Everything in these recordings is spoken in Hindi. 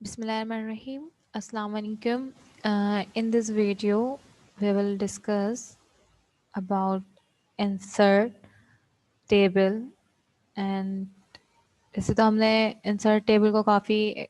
Bismillahirrahmanirrahim. Assalamu alaikum. In this video, we will discuss about insert table and वैसे तो हमने इंसर्ट टेबल को काफ़ी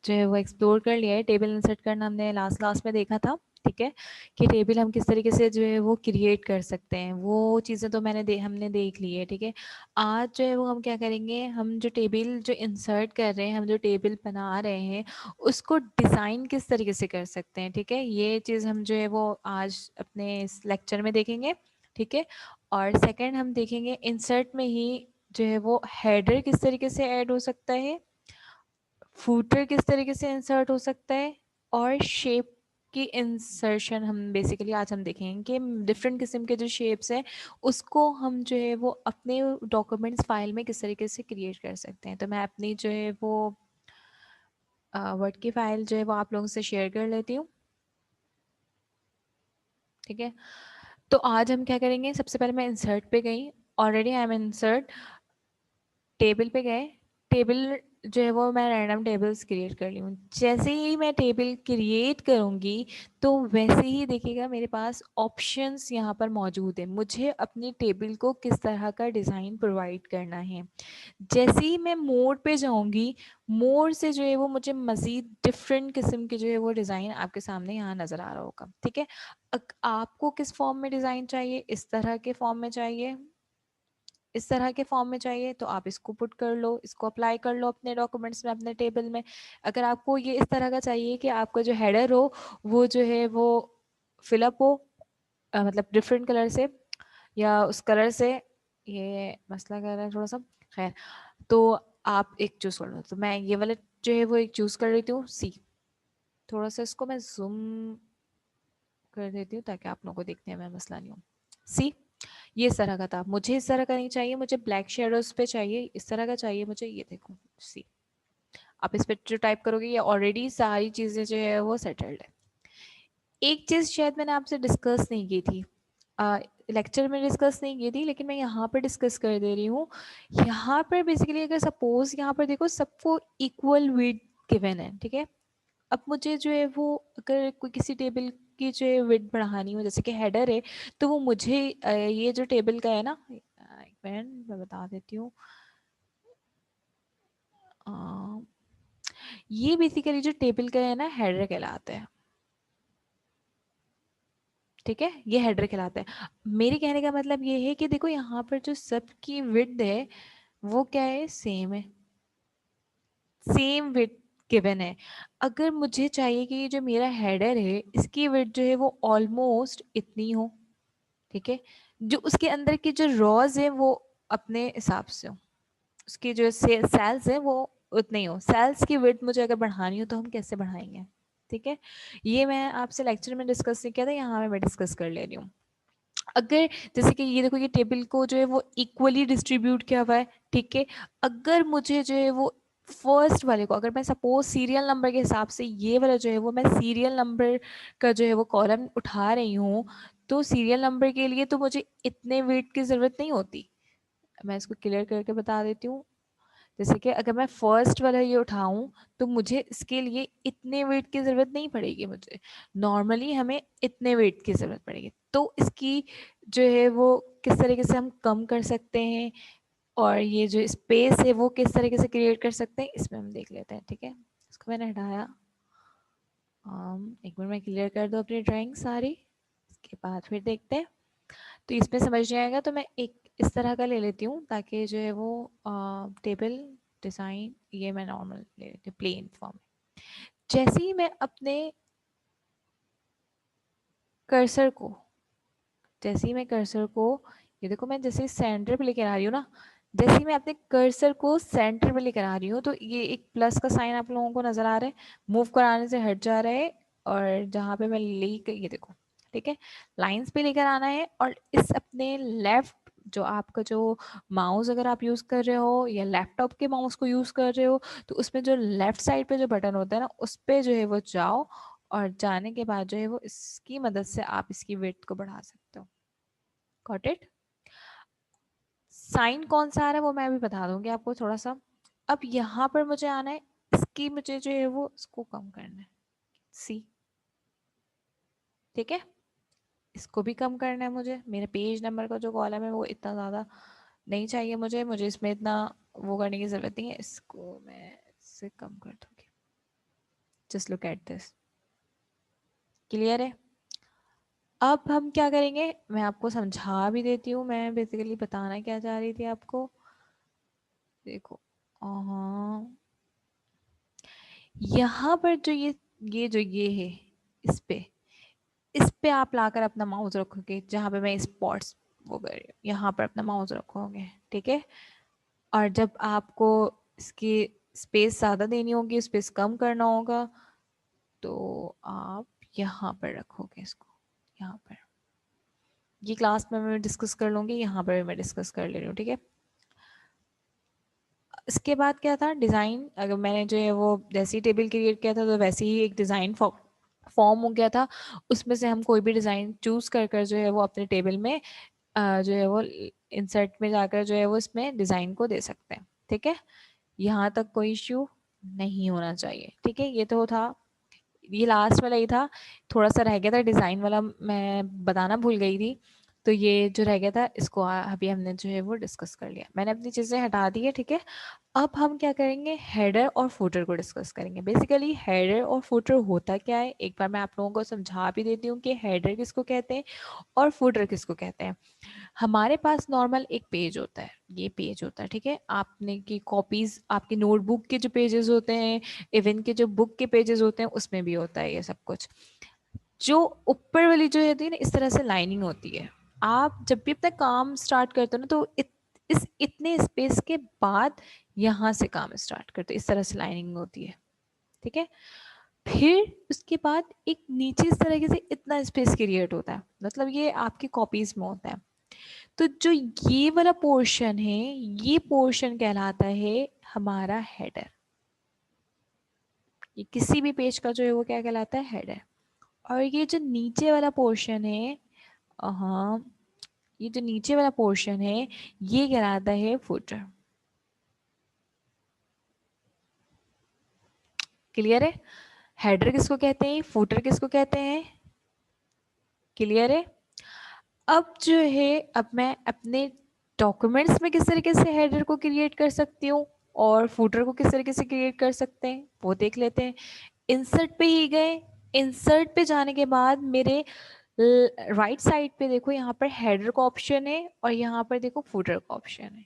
जो है वो एक्सप्लोर कर लिया है। टेबल इंसर्ट करना हमने लास्ट क्लास में देखा था, ठीक है, कि टेबल हम किस तरीके से जो है वो क्रिएट कर सकते हैं। वो चीज़ें तो हमने देख ली है, ठीक है। आज जो है वो हम क्या करेंगे, हम जो टेबल जो इंसर्ट कर रहे हैं, हम जो टेबल बना रहे हैं, उसको डिज़ाइन किस तरीके से कर सकते हैं, ठीक है। ये चीज़ हम जो है वो आज अपने इस लेक्चर में देखेंगे, ठीक है। और सेकंड हम देखेंगे इंसर्ट में ही जो है वो हेडर किस तरीके से ऐड हो सकता है, फूटर किस तरीके से इंसर्ट हो सकता है, और शेप की इंसर्शन हम बेसिकली आज हम देखेंगे कि डिफरेंट किस्म के जो शेप्स हैं उसको हम जो है वो अपने डॉक्यूमेंट्स फाइल में किस तरीके से क्रिएट कर सकते हैं। तो मैं अपनी जो है वो वर्ड की फाइल जो है वो आप लोगों से शेयर कर लेती हूँ, ठीक है। तो आज हम क्या करेंगे, सबसे पहले मैं इंसर्ट पे गई, already I am insert, table पे गए, टेबल जो है वो मैं रैंडम टेबल्स क्रिएट कर ली हूँ। जैसे ही मैं टेबल क्रिएट करूँगी तो वैसे ही देखिएगा मेरे पास ऑप्शंस यहाँ पर मौजूद है, मुझे अपनी टेबल को किस तरह का डिज़ाइन प्रोवाइड करना है। जैसे ही मैं मोड पे जाऊँगी, मोड से जो है वो मुझे मज़ीद डिफरेंट किस्म के जो है वो डिज़ाइन आपके सामने यहाँ नज़र आ रहा होगा, ठीक है। आपको किस फॉर्म में डिज़ाइन चाहिए, इस तरह के फॉर्म में चाहिए, इस तरह के फॉर्म में चाहिए, तो आप इसको पुट कर लो, इसको अप्लाई कर लो अपने डॉक्यूमेंट्स में, अपने टेबल में। अगर आपको ये इस तरह का चाहिए कि आपका जो हेडर हो वो जो है वो फिलअप हो, मतलब डिफरेंट कलर से या उस कलर से, ये मसला कर रहा है थोड़ा सा, खैर, तो आप एक चूज़ कर लो। तो मैं ये वाला जो है वो एक चूज़ कर लेती हूँ, सी। थोड़ा सा इसको मैं जूम कर देती हूँ ताकि आप लोगों को देखने में मसला नहीं हो। सी, ये इस तरह का था, मुझे इस तरह का नहीं चाहिए, मुझे ब्लैक शेडोज पे चाहिए, इस तरह का चाहिए मुझे। ये देखो सी, आप इस पे जो टाइप करोगे ये ऑलरेडी सारी चीज़ें जो है वो सेटल्ड है। एक चीज़ शायद मैंने आपसे डिस्कस नहीं की थी, लेक्चर में डिस्कस नहीं की थी, लेकिन मैं यहाँ पर डिस्कस कर दे रही हूँ। यहाँ पर बेसिकली अगर सपोज यहाँ पर देखो सबको इक्वल विड्थ गिवन है, ठीक है। अब मुझे जो है वो अगर कोई किसी टेबल की जो है विड्थ बढ़ानी हो, जैसे कि हेडर है, तो वो मुझे ये जो टेबल का है ना, एक मिनट मैं बता देती हूँ, अ, ये बेसिकली जो टेबल का है ना हेडर कहलाता है, ठीक है, ये हेडर कहलाता है। मेरे कहने का मतलब ये है कि देखो यहाँ पर जो सबकी विड्थ है वो क्या है, सेम है, सेम विड्थ गिवन है। अगर मुझे चाहिए कि ये जो मेरा हेडर है इसकी विड्थ जो है वो ऑलमोस्ट इतनी हो, ठीक है, जो उसके अंदर की जो रॉज है वो अपने हिसाब से हो, उसकी जो सेल्स है वो उतने ही हो। सेल्स की विड्थ मुझे अगर बढ़ानी हो तो हम कैसे बढ़ाएंगे, ठीक है। ये मैं आपसे लेक्चर में डिस्कस नहीं किया था, यहाँ पे मैं डिस्कस कर ले रही हूँ। अगर जैसे कि ये देखो, ये टेबल को जो है वो इक्वली डिस्ट्रीब्यूट किया हुआ है, ठीक है। अगर मुझे जो है वो फर्स्ट वाले को, अगर मैं सपोज सीरियल नंबर के हिसाब से ये वाला जो है वो मैं सीरियल नंबर का जो है वो कॉलम उठा रही हूँ, तो सीरियल नंबर के लिए तो मुझे इतने वेट की ज़रूरत नहीं होती। मैं इसको क्लियर करके बता देती हूँ। जैसे कि अगर मैं फर्स्ट वाला ये उठाऊं तो मुझे इसके लिए इतने वेट की ज़रूरत नहीं पड़ेगी, मुझे नॉर्मली हमें इतने वेट की ज़रूरत पड़ेगी। तो इसकी जो है वो किस तरीके से हम कम कर सकते हैं, और ये जो स्पेस है वो किस तरीके से क्रिएट कर सकते हैं, इसमें हम देख लेते हैं, ठीक है। इसको मैंने हटाया, एक मिनट में क्लियर कर दो अपनी ड्राइंग सारी, इसके बाद फिर देखते हैं। तो इसमें समझ नहीं आएगा तो मैं एक इस तरह का ले लेती हूँ ताकि जो है वो टेबल डिज़ाइन, ये मैं नॉर्मल ले लेती हूँ प्लेन फॉर्म। जैसे ही मैं अपने कर्सर को, जैसे ही मैं कर्सर को, ये देखो मैं जैसे सेंटर पे लेकर आ रही हूँ ना, जैसे ही मैं अपने कर्सर को सेंटर पे लेकर आ रही हूँ तो ये एक प्लस का साइन आप लोगों को नज़र आ रहा है, मूव कराने से हट जा रहा है, और जहाँ पे मैं ले, ये देखो, ठीक है, लाइंस पे लेकर आना है। और इस अपने लेफ्ट, जो आपका जो माउस अगर आप यूज़ कर रहे हो या लैपटॉप के माउस को यूज़ कर रहे हो, तो उसमें जो लेफ्ट साइड पे जो बटन होता है ना उस पर जो है वो जाओ, और जाने के बाद जो है वो इसकी मदद से आप इसकी विड्थ को बढ़ा सकते हो। Got it. साइन कौन सा आ रहा है वो मैं अभी बता दूंगी आपको थोड़ा सा। अब यहाँ पर मुझे आना है इसकी मुझे जो है वो इसको कम करना है, सी, ठीक है। इसको भी कम करना है मुझे, मेरे पेज नंबर का जो कॉलम है वो इतना ज़्यादा नहीं चाहिए मुझे, मुझे इसमें इतना वो करने की ज़रूरत नहीं है, इसको मैं इससे कम कर दूँगी। Just look at this, clear है। अब हम क्या करेंगे, मैं आपको समझा भी देती हूँ, मैं बेसिकली बताना क्या चाह रही थी आपको। देखो, यहाँ पर जो ये है, इस पे आप लाकर अपना माउस रखोगे, जहाँ पे मैं स्पॉट्स वो कर रही हूँ, यहाँ पर अपना माउस रखोगे, ठीक है। और जब आपको इसकी स्पेस ज़्यादा देनी होगी, स्पेस कम करना होगा, तो आप यहाँ पर रखोगे इसको, यहाँ पर। ये क्लास में मैं डिस्कस कर लूँगी, यहाँ पर भी मैं डिस्कस कर ले रही हूँ, ठीक है। इसके बाद क्या था, डिज़ाइन, अगर मैंने जो है वो जैसे ही टेबल क्रिएट किया था तो वैसे ही एक डिज़ाइन फॉर्म हो गया था। उसमें से हम कोई भी डिज़ाइन चूज़ कर कर जो है वो अपने टेबल में जो है वो इंसर्ट में जाकर जो है वो इसमें डिज़ाइन को दे सकते हैं, ठीक है। यहाँ तक कोई इश्यू नहीं होना चाहिए, ठीक है। ये तो था, ये लास्ट वाला ही था, थोड़ा सा रह गया था डिज़ाइन वाला, मैं बताना भूल गई थी। तो ये जो रह गया था इसको अभी हमने जो है वो डिस्कस कर लिया, मैंने अपनी चीज़ें हटा दी है, ठीक है। अब हम क्या करेंगे, हेडर और फुटर को डिस्कस करेंगे। बेसिकली हेडर और फुटर होता क्या है, एक बार मैं आप लोगों को समझा भी देती हूँ कि हेडर किसको कहते हैं और फुटर किसको कहते हैं। हमारे पास नॉर्मल एक पेज होता है, ये पेज होता है, ठीक है। आपने की कॉपीज, आपकी नोटबुक के जो पेजेस होते हैं, इवन के जो बुक के पेजेस होते हैं, उसमें भी होता है ये सब कुछ। जो ऊपर वाली जो होती है ना, इस तरह से लाइनिंग होती है। आप जब भी अपना काम स्टार्ट करते हो ना, तो इस इतने स्पेस के बाद यहाँ से काम स्टार्ट करते हो, इस तरह से लाइनिंग होती है, ठीक है। फिर उसके बाद एक नीचे इस तरीके से इतना स्पेस क्रिएट होता है, मतलब ये आपकी कॉपीज में होता है। तो जो ये वाला पोर्शन है, ये पोर्शन कहलाता है हमारा हेडर। ये किसी भी पेज का जो है वो क्या कहलाता है, हेडर। और ये जो नीचे वाला पोर्शन है, हाँ, ये जो नीचे वाला पोर्शन है ये कहलाता है फुटर। क्लियर है। हेडर किसको कहते हैं, फुटर किसको कहते हैं, क्लियर है। अब जो है, अब मैं अपने डॉक्यूमेंट्स में किस तरीके से हेडर को क्रिएट कर सकती हूँ और फुटर को किस तरीके से क्रिएट कर सकते हैं वो देख लेते हैं। इंसर्ट पे ही गए, इंसर्ट पे जाने के बाद मेरे राइट साइड पे देखो, यहाँ पर हेडर का ऑप्शन है और यहाँ पर देखो फुटर का ऑप्शन है।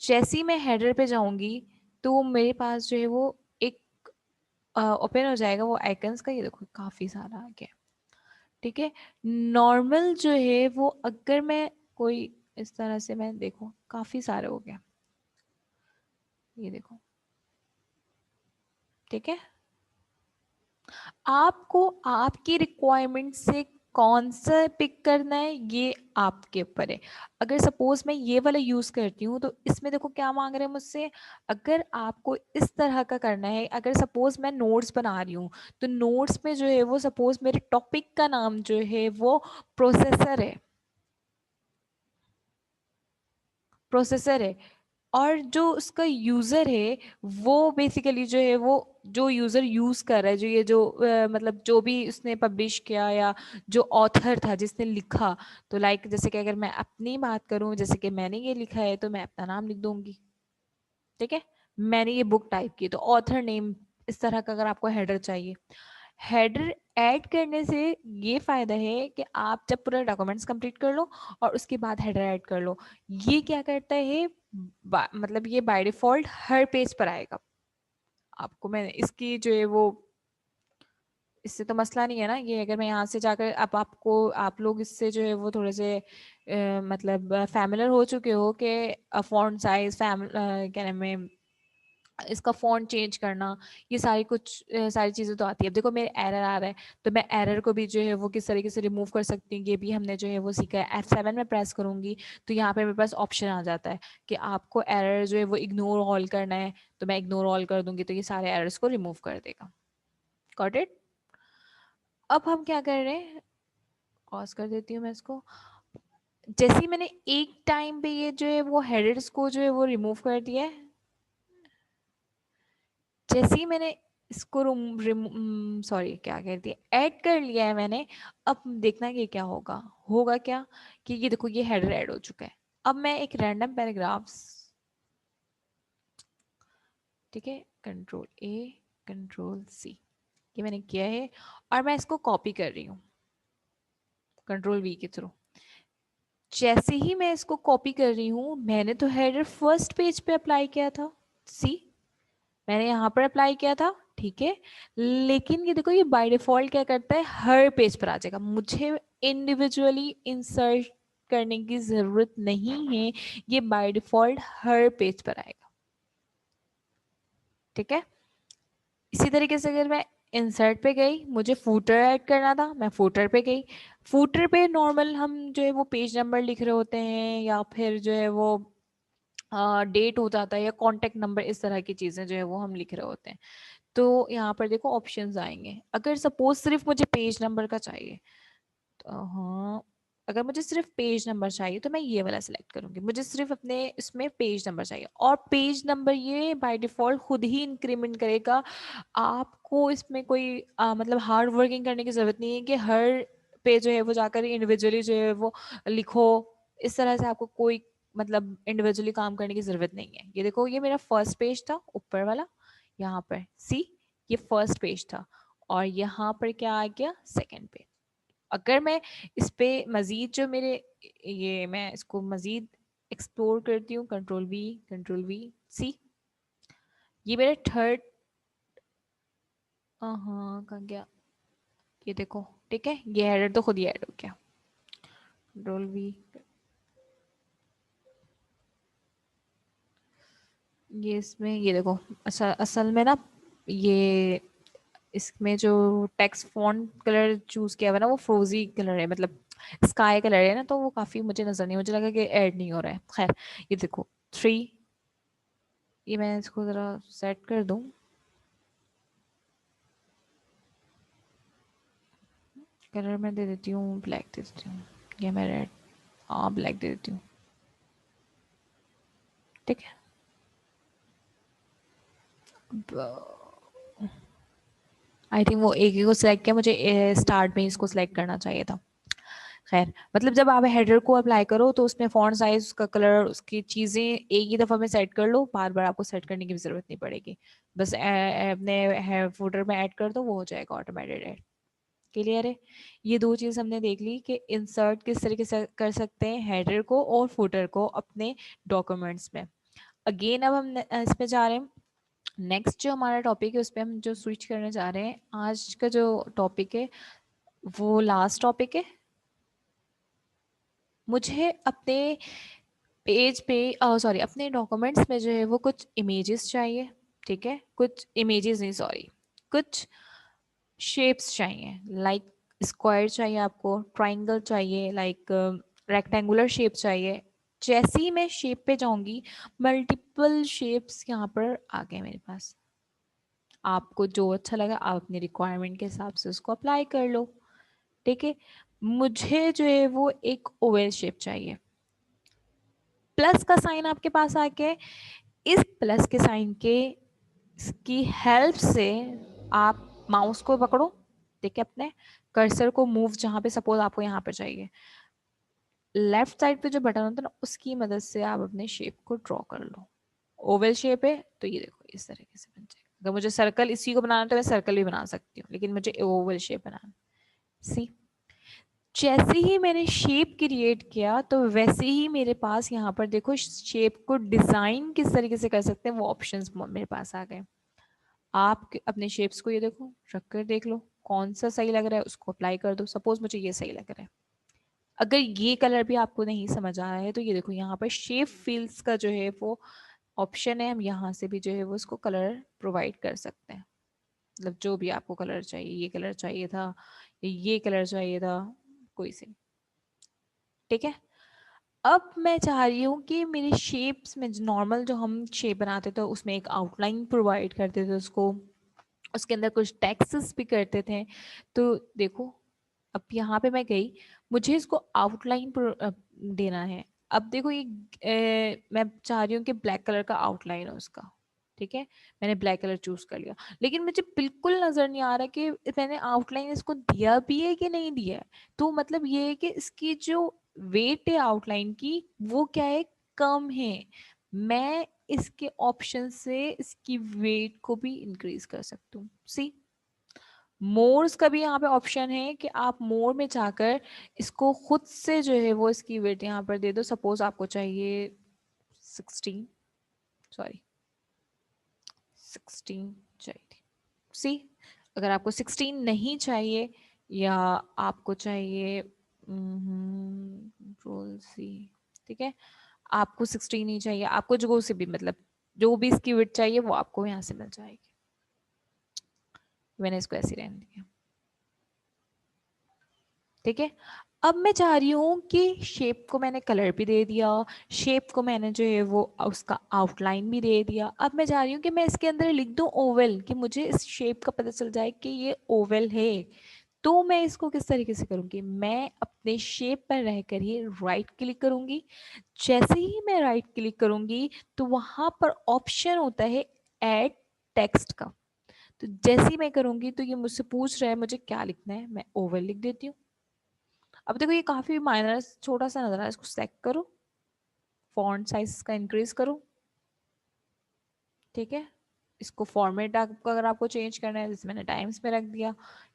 जैसे ही मैं हेडर पे जाऊंगी तो मेरे पास जो है वो एक ओपन हो जाएगा वो आइकन्स का, ये देखो काफी सारा आ गया, ठीक है। नॉर्मल जो है वो अगर मैं कोई इस तरह से, मैं देखो काफी सारे हो गया, ये देखो, ठीक है। आपको आपकी रिक्वायरमेंट से कौन सा पिक करना है ये आपके ऊपर है। अगर सपोज मैं ये वाला यूज करती हूँ तो इसमें देखो क्या मांग रहे हैं मुझसे। अगर आपको इस तरह का करना है, अगर सपोज मैं नोट्स बना रही हूँ तो नोट्स में जो है वो सपोज मेरे टॉपिक का नाम जो है वो प्रोसेसर है, प्रोसेसर है। और जो उसका यूजर है वो बेसिकली जो है वो जो यूजर यूज कर रहा है, जो ये जो मतलब जो भी उसने पब्लिश किया या जो ऑथर था जिसने लिखा, तो लाइक जैसे कि अगर मैं अपनी बात करूं, जैसे कि मैंने ये लिखा है तो मैं अपना नाम लिख दूंगी, ठीक है। मैंने ये बुक टाइप की तो ऑथर नेम, इस तरह का अगर आपको हेडर चाहिए। हेडर ऐड करने से ये फायदा है कि आप जब पूरा डॉक्यूमेंट्स कंप्लीट कर लो और उसके बाद हेडर ऐड कर लो, ये क्या करता है, मतलब ये बाय डिफॉल्ट हर पेज पर आएगा। आपको मैं इसकी जो है वो, इससे तो मसला नहीं है ना, ये अगर मैं यहाँ से जाकर, अब आपको, आप लोग इससे जो है वो थोड़े से मतलब फैमिलियर हो चुके हो कि फॉन्ट साइज, क्या नाम है, इसका फॉन्ट चेंज करना, ये सारी कुछ सारी चीज़ें तो आती है। अब देखो मेरे एरर आ रहा है तो मैं एरर को भी जो है वो किस तरीके से रिमूव कर सकती हूँ, ये भी हमने जो है वो सीखा है। F7 में प्रेस करूंगी तो यहाँ पे मेरे पास ऑप्शन आ जाता है कि आपको एरर जो है वो इग्नोर ऑल करना है, तो मैं इग्नोर ऑल कर दूंगी तो ये सारे एरर्स को रिमूव कर देगा। Got it. अब हम क्या कर रहे हैं, पॉज कर देती हूँ मैं इसको। जैसे ही मैंने एक टाइम पे ये जो है वो हेडर्स को जो है वो रिमूव कर दिया है, जैसे ही मैंने इसको सॉरी क्या कहती है, ऐड कर लिया है मैंने। अब देखना कि क्या होगा। होगा क्या कि ये देखो ये हेडर ऐड हो चुका है। अब मैं एक रैंडम पैराग्राफ्स, ठीक है, कंट्रोल ए कंट्रोल सी, ये मैंने किया है और मैं इसको कॉपी कर रही हूँ कंट्रोल वी के थ्रू। जैसे ही मैं इसको कॉपी कर रही हूँ, मैंने तो हेडर फर्स्ट पेज पे अप्लाई किया था, सी मैंने यहाँ पर अप्लाई किया था, ठीक है। लेकिन ये देखो ये बाय डिफॉल्ट क्या करता है, हर पेज पर आ जाएगा। मुझे इंडिविजुअली इंसर्ट करने की जरूरत नहीं है, ये बाय डिफॉल्ट हर पेज पर आएगा, ठीक है। इसी तरीके से अगर मैं इंसर्ट पे गई, मुझे फूटर ऐड करना था, मैं फूटर पे गई। फूटर पे नॉर्मल हम जो है वो पेज नंबर लिख रहे होते हैं, या फिर जो है वो डेट हो जाता है, या कॉन्टेक्ट नंबर, इस तरह की चीज़ें जो है वो हम लिख रहे होते हैं। तो यहाँ पर देखो ऑप्शंस आएंगे। अगर सपोज सिर्फ मुझे पेज नंबर का चाहिए, तो हाँ, अगर मुझे सिर्फ पेज नंबर चाहिए तो मैं ये वाला सिलेक्ट करूंगी। मुझे सिर्फ अपने इसमें पेज नंबर चाहिए, और पेज नंबर ये बाय डिफॉल्ट खुद ही इंक्रीमेंट करेगा। आपको इसमें कोई मतलब हार्ड वर्किंग करने की जरूरत नहीं है कि हर पे जो है वो जाकर इंडिविजुअली जो है वो लिखो। इस तरह से आपको कोई मतलब इंडिविजुअली काम करने की जरूरत नहीं है। ये देखो ये मेरा फर्स्ट पेज था ऊपर वाला, यहाँ पर सी ये फर्स्ट पेज था, और यहाँ पर क्या आ गया, सेकेंड पेज। अगर मैं इस पे मजीद जो मेरे, ये मैं इसको मजीद एक्सप्लोर करती हूँ, कंट्रोल वी सी, ये मेरा थर्ड, हाँ कहाँ गया, ये देखो, ठीक है, ये हेडर तो खुद ही ऐड हो गया। कंट्रोल वी, ये इसमें ये देखो, अच्छा असल में ना ये इसमें जो टेक्स्ट फॉन्ट कलर चूज किया हुआ है ना, वो फ्रोजी कलर है, मतलब स्काई कलर है ना, तो वो काफी मुझे नजर नहीं, मुझे लगा कि ऐड नहीं हो रहा है। खैर ये देखो थ्री, ये मैं इसको जरा सेट कर दूं, कलर मैं दे देती हूँ ब्लैक, दे देती हूँ, या मैं रेड, हाँ ब्लैक दे देती हूँ, ठीक है। आई थिंक वो एक ही को सिलेक्ट किया, मुझे स्टार्ट में इसको सिलेक्ट करना चाहिए था। खैर मतलब जब आप हेडर को अप्लाई करो तो उसमें फॉन्ट साइज, उसका कलर, उसकी चीज़ें एक ही दफ़ा में सेट कर लो, बार बार आपको सेट करने की भी ज़रूरत नहीं पड़ेगी। बस अपने फुटर में ऐड कर दो, वो हो जाएगा ऑटोमेटेड ऐड। क्लियर है। ये दो चीज़ हमने देख ली कि इंसर्ट किस तरीके से कर सकते हैं हेडर को और फुटर को अपने डॉक्यूमेंट्स में। अगेन अब हम इस पे जा रहे हैं। नेक्स्ट जो हमारा टॉपिक है उस पर हम जो स्विच करने जा रहे हैं, आज का जो टॉपिक है वो लास्ट टॉपिक है। मुझे अपने पेज पे, सॉरी अपने डॉक्यूमेंट्स में जो है वो कुछ इमेजेस चाहिए, ठीक है, कुछ इमेजेस नहीं सॉरी, कुछ शेप्स चाहिए। लाइक स्क्वायर चाहिए आपको, ट्राइंगल चाहिए, लाइक रेक्टेंगुलर शेप चाहिए। जैसे ही मैं शेप पे जाऊंगी, मल्टीपल शेप्स यहाँ पर आ गए मेरे पास। आपको जो अच्छा लगा आप अपनी रिक्वायरमेंट के हिसाब से उसको अप्लाई कर लो, ठीक है। मुझे जो है वो एक ओवल शेप चाहिए। प्लस का साइन आपके पास आ गया, इस प्लस के साइन के की हेल्प से आप माउस को पकड़ो, ठीक है, अपने कर्सर को मूव, जहां पे सपोज आपको यहाँ पर चाहिए, लेफ्ट साइड पे जो बटन होता है ना, उसकी मदद से आप अपने शेप को ड्रॉ कर लो। ओवल शेप है तो ये देखो इस तरीके से बन जाएगा। अगर मुझे सर्कल इसी को बनाना है तो मैं सर्कल भी बना सकती हूँ, लेकिन मुझे ओवल शेप बनाना। सी जैसे ही मैंने शेप क्रिएट किया तो वैसे ही मेरे पास यहाँ पर देखो शेप को डिजाइन किस तरीके से कर सकते हैं वो ऑप्शंस मेरे पास आ गए। आप अपने शेप्स को ये देखो, रख कर देख लो कौन सा सही लग रहा है, उसको अप्लाई कर दो। सपोज मुझे ये सही लग रहा है। अगर ये कलर भी आपको नहीं समझ आ रहा है तो ये देखो यहाँ पर शेप फिल्स का जो है वो ऑप्शन है, हम यहाँ से भी जो है वो उसको कलर प्रोवाइड कर सकते हैं। मतलब जो भी आपको कलर चाहिए, ये कलर चाहिए था, ये कलर चाहिए था, कोई से, ठीक है। अब मैं चाह रही हूँ कि मेरे शेप्स में नॉर्मल जो हम शेप बनाते थे उसमें एक आउटलाइन प्रोवाइड करते थे उसको, उसके अंदर कुछ टेक्स्ट्स भी करते थे। तो देखो अब यहाँ पे मैं गई, मुझे इसको आउटलाइन देना है। अब देखो ये मैं चाह रही हूँ कि ब्लैक कलर का आउटलाइन हो उसका, ठीक है, मैंने ब्लैक कलर चूज कर लिया, लेकिन मुझे बिल्कुल नजर नहीं आ रहा कि मैंने आउटलाइन इसको दिया भी है कि नहीं दिया है। तो मतलब ये है कि इसकी जो वेट है आउटलाइन की वो क्या है, कम है। मैं इसके ऑप्शन से इसकी वेट को भी इंक्रीज कर सकती हूँ। सी, मोर्स का भी यहाँ पे ऑप्शन है कि आप मोर में जाकर इसको खुद से जो है वो इसकी वेट यहाँ पर दे दो। सपोज आपको चाहिए 16, सॉरी 16 चाहिए। सी, अगर आपको 16 नहीं चाहिए या आपको चाहिए कंट्रोल सी, ठीक है, आपको 16 नहीं चाहिए, आपको जो से भी मतलब जो भी इसकी विड्थ चाहिए वो आपको यहाँ से मिल जाएगी। मैंने इसको ऐसे रहने दिया, ठीक है। अब मैं चाह रही हूँ कि शेप को मैंने कलर भी दे दिया, शेप को मैंने जो है वो उसका आउटलाइन भी दे दिया। अब मैं चाह रही हूँ कि मैं इसके अंदर लिख दूँ ओवल, कि मुझे इस शेप का पता चल जाए कि ये ओवल है। तो मैं इसको किस तरीके से करूँगी, मैं अपने शेप पर रहकर ही राइट क्लिक करूँगी। जैसे ही मैं राइट क्लिक करूँगी तो वहाँ पर ऑप्शन होता है ऐड टेक्स्ट का। तो जैसे ही मैं करूँगी तो ये मुझसे पूछ रहा है मुझे क्या लिखना है, मैं ओवल लिख देती हूँ। अब देखो ये काफी माइनर छोटा सा नजर आ रहा है, इसको सेलेक्ट करो, फॉन्ट साइज का इंक्रीज करो, ठीक है। इसको फॉर्मेट आपको अगर आपको चेंज करना है, जैसे मैंने टाइम्स में रख दिया,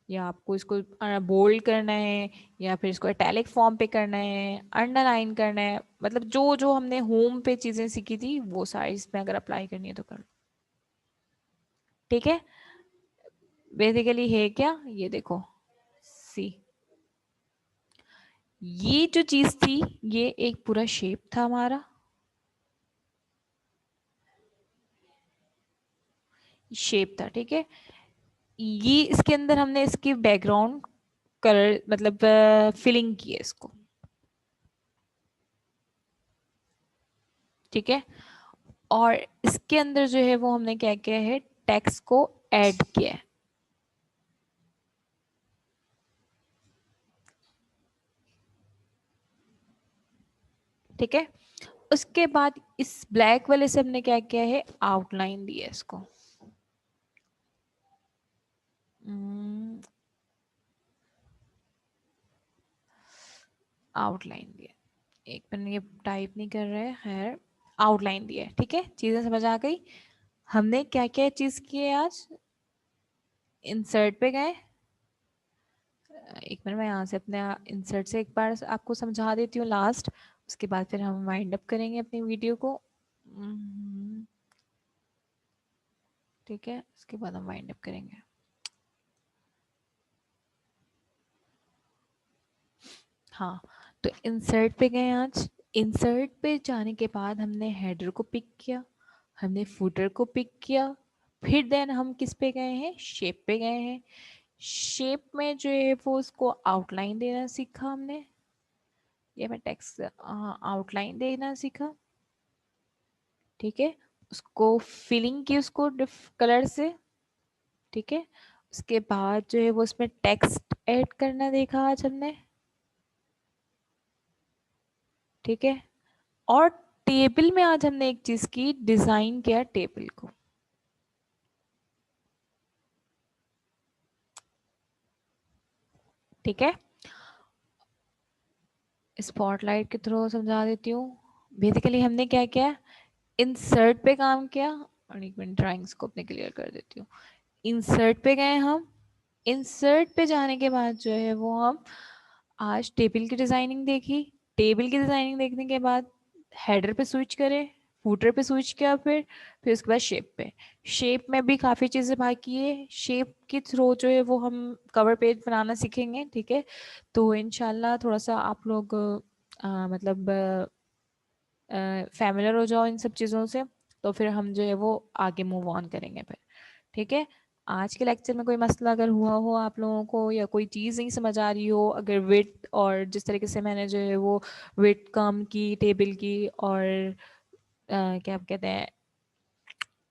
या आपको इसको बोल्ड करना है, या फिर इसको इटैलिक फॉर्म पे करना है, अंडरलाइन करना है, मतलब जो जो हमने होम पे चीजें सीखी थी वो सारी इसमें अगर अप्लाई करनी है तो कर लो, ठीक है। बेसिकली है क्या, ये देखो, सी, ये जो चीज थी ये एक पूरा शेप था हमारा, शेप था, ठीक है। ये इसके अंदर हमने इसकी बैकग्राउंड कलर मतलब फिलिंग की है इसको, ठीक है। और इसके अंदर जो है वो हमने क्या किया है, टेक्स्ट को ऐड किया है, ठीक है। उसके बाद इस ब्लैक वाले से हमने क्या किया है, आउटलाइन दी है इसको, आउटलाइन दिया, एक मिनट ये टाइप नहीं कर रहे हैं, आउटलाइन दिया है, ठीक है। चीजें समझ आ गई। हमने क्या क्या चीज की है आज, इंसर्ट पे गए, एक मिनट मैं यहाँ से अपने इंसर्ट से एक बार आपको समझा देती हूँ लास्ट, उसके बाद फिर हम वाइंड अप करेंगे अपनी वीडियो को, ठीक है। उसके बाद हम वाइंड अप करेंगे। हाँ, तो इंसर्ट पे गए आज, इंसर्ट पे जाने के बाद हमने हेडर को पिक किया, हमने फुटर को पिक किया, फिर देन हम किस पे गए हैं, शेप पे गए हैं। शेप में जो है वो उसको आउटलाइन देना सीखा हमने, ये मैं टेक्स्ट आउटलाइन देना सीखा, ठीक है। उसको फिलिंग की उसको कलर से, ठीक है। उसके बाद जो है वो उसमें टेक्स्ट ऐड करना देखा आज हमने, ठीक है। और टेबल में आज हमने एक चीज की, डिजाइन किया टेबल को, ठीक है। स्पॉटलाइट के थ्रू समझा देती हूँ। बेसिकली हमने क्या किया, इंसर्ट पे काम किया, और एक मिनट ड्राइंग्स को अपने क्लियर कर देती हूँ। इंसर्ट पे गए हम, इंसर्ट पे जाने के बाद जो है वो हम आज टेबल की डिजाइनिंग देखी, टेबल की डिजाइनिंग देखने के बाद हेडर पे स्विच करे, फूटर पे स्विच किया, फिर उसके बाद शेप पे, शेप में भी काफ़ी चीज़ें बाकी है, शेप के थ्रू जो है वो हम कवर पेज बनाना सीखेंगे, ठीक है। तो इनशाला थोड़ा सा आप लोग मतलब फैमिलियर हो जाओ इन सब चीज़ों से, तो फिर हम जो है वो आगे मूव ऑन करेंगे फिर, ठीक है। आज के लेक्चर में कोई मसला अगर हुआ हो आप लोगों को, या कोई चीज़ नहीं समझ आ रही हो, अगर विड्थ और जिस तरीके से मैंने जो है वो विड्थ कम की टेबल की, और क्या कहते हैं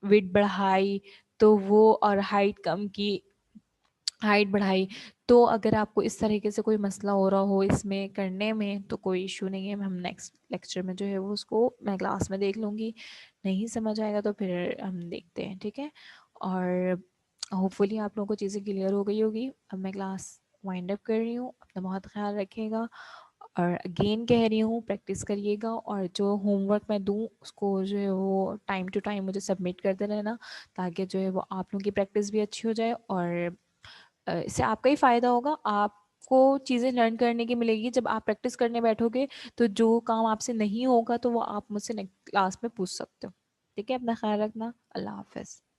विड्थ बढ़ाई, तो वो और हाइट कम की, हाइट बढ़ाई। तो अगर आपको इस तरीके से कोई मसला हो रहा हो इसमें करने में तो कोई इशू नहीं है, हम नेक्स्ट लेक्चर में जो है वो उसको मैं क्लास में देख लूँगी। नहीं समझ आएगा तो फिर हम देखते हैं, ठीक है। और होपफुली आप लोगों को चीज़ें क्लियर हो गई होगी। अब मैं क्लास वाइंड अप कर रही हूँ, अपना बहुत ख्याल रखिएगा। और अगेन कह रही हूँ प्रैक्टिस करिएगा, और जो होमवर्क मैं दूँ उसको जो है वो टाइम टू टाइम मुझे सबमिट करते रहना, ताकि जो है वो आप लोगों की प्रैक्टिस भी अच्छी हो जाए। और इससे आपका ही फ़ायदा होगा, आपको चीज़ें लर्न करने की मिलेगी। जब आप प्रैक्टिस करने बैठोगे तो जो काम आपसे नहीं होगा तो वो आप मुझसे नेक्स्ट क्लास में पूछ सकते हो। ठीक है, अपना ख्याल रखना। अल्लाह हाफ़िज़।